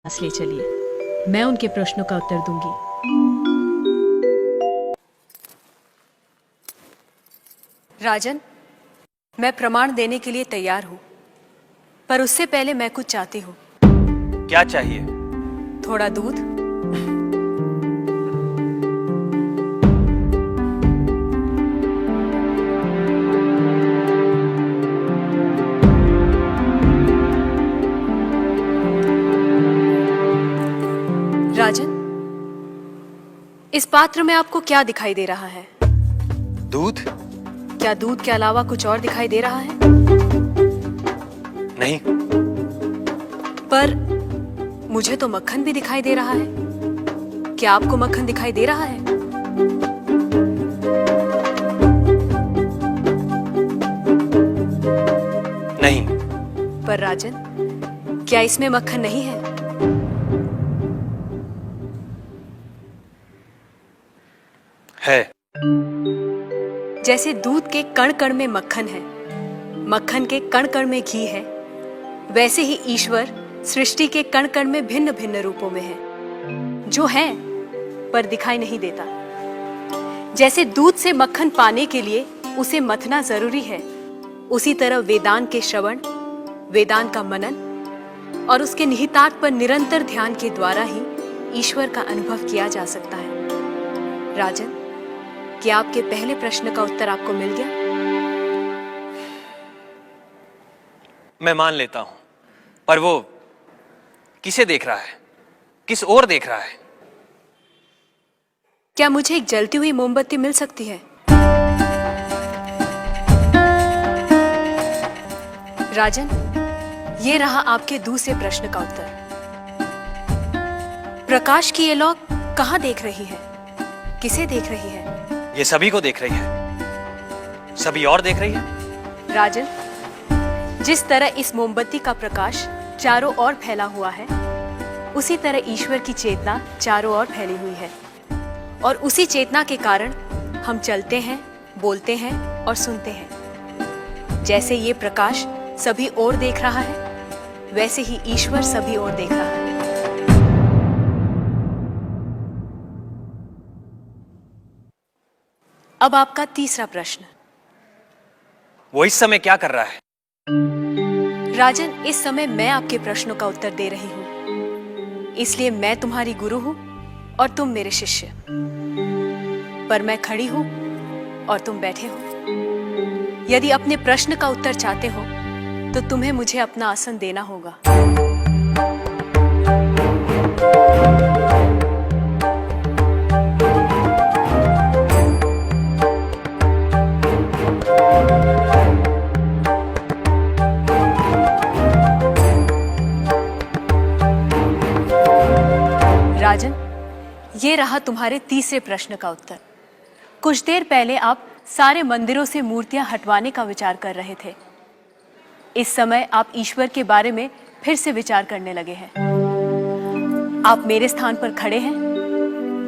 पास ले चलिए, मैं उनके प्रश्नों का उत्तर दूंगी। राजन, मैं प्रमाण देने के लिए तैयार हूं, पर उससे पहले मैं कुछ चाहती हूं। क्या चाहिए? थोड़ा दूध। राजन, इस पात्र में आपको क्या दिखाई दे रहा है? दूध? क्या दूध के अलावा कुछ और दिखाई दे रहा है? नहीं। पर मुझे तो मक्खन भी दिखाई दे रहा है। क्या आपको मक्खन दिखाई दे रहा है? नहीं। पर राजन, क्या इसमें मक्खन नहीं है? है। जैसे दूध के कण कण में मक्खन है, मक्खन के कण कण में घी है, वैसे ही ईश्वर सृष्टि के कण कण में भिन्न भिन्न रूपों में है, जो है पर दिखाई नहीं देता। जैसे दूध से मक्खन पाने के लिए उसे मथना जरूरी है, उसी तरह वेदांत के श्रवण, वेदांत का मनन और उसके निहितार्थ पर निरंतर ध्यान के द्वारा ही ईश्वर का अनुभव किया जा सकता है। राजन, क्या आपके पहले प्रश्न का उत्तर आपको मिल गया? मैं मान लेता हूं, पर वो किसे देख रहा है? किस ओर देख रहा है? क्या मुझे एक जलती हुई मोमबत्ती मिल सकती है? राजन, ये रहा आपके दूसरे प्रश्न का उत्तर। प्रकाश की ये लौ कहां देख रही है? किसे देख रही है? ये सभी को देख रही है। सभी और देख रही है। राजन, जिस तरह इस मोमबत्ती का प्रकाश चारों ओर फैला हुआ है, उसी तरह ईश्वर की चेतना चारों ओर फैली हुई है, और उसी चेतना के कारण हम चलते हैं, बोलते हैं और सुनते हैं। जैसे ये प्रकाश सभी ओर देख रहा है, वैसे ही ईश्वर सभी ओर देख रहा है। अब आपका तीसरा प्रश्न। वो इस समय क्या कर रहा है? राजन, इस समय मैं आपके प्रश्नों का उत्तर दे रही हूं, इसलिए मैं तुम्हारी गुरु हूं और तुम मेरे शिष्य। पर मैं खड़ी हूं और तुम बैठे हो। यदि अपने प्रश्न का उत्तर चाहते हो तो तुम्हें मुझे अपना आसन देना होगा। राजन, ये रहा तुम्हारे तीसरे प्रश्न का उत्तर। कुछ देर पहले आप सारे मंदिरों से मूर्तियां हटवाने का विचार कर रहे थे। इस समय आप ईश्वर के बारे में फिर से विचार करने लगे हैं। आप मेरे स्थान पर खड़े हैं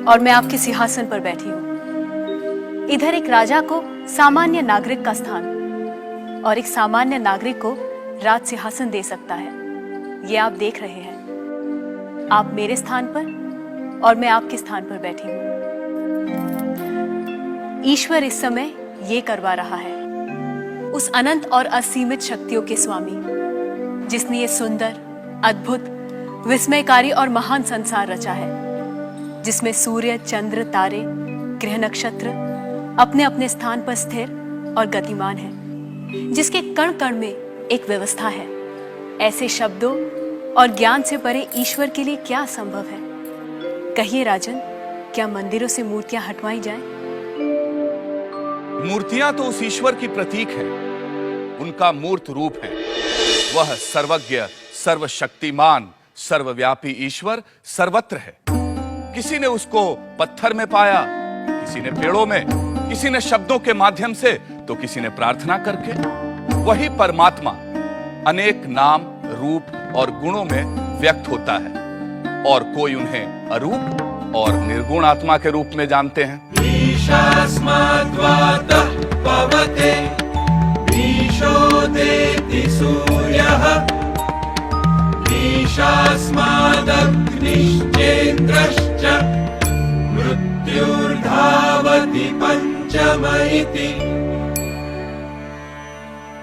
और मैं आपके सिंहासन पर बैठी हूं। इधर एक राजा को सामान्य नागरिक का स्थान और एक सामान्य नागरिक को राज सिंहासन दे सकता है, ये आप देख रहे हैं। आप मेरे स्थान पर और मैं आपके स्थान पर बैठी हूं। ईश्वर इस समय ये करवा रहा है। उस अनंत और असीमित शक्तियों के स्वामी, जिसने ये सुंदर, अद्भुत, विस्मयकारी और महान संसार रचा है, जिसमें सूर्य, चंद्र, तारे, ग्रह, नक्षत्र अपने अपने स्थान पर स्थिर और गतिमान है, जिसके कण कण में एक व्यवस्था है। ऐसे शब्दों और ज्ञान से परे ईश्वर के लिए क्या संभव है? कहिए राजन, क्या मंदिरों से मूर्तियां हटवाई जाएं? मूर्तियां तो उस ईश्वर की प्रतीक है, उनका मूर्त रूप है। वह सर्वज्ञ, सर्वशक्तिमान, सर्वव्यापी ईश्वर सर्वत्र है। किसी ने उसको पत्थर में पाया, किसी ने पेड़ों में, किसी ने शब्दों के माध्यम से, तो किसी ने प्रार्थना करके। वही परमात्मा अनेक नाम, रूप और गुणों में व्यक्त होता है, और कोई उन्हें अरूप और निर्गुण आत्मा के रूप में जानते हैं। ईशास्मद्वातः पवते ईशोदेति सूर्यः ईशास्मादग्निर्ज्योतिः अग्निश्चेन्द्रश्च मृत्युर्धावति पञ्चम इति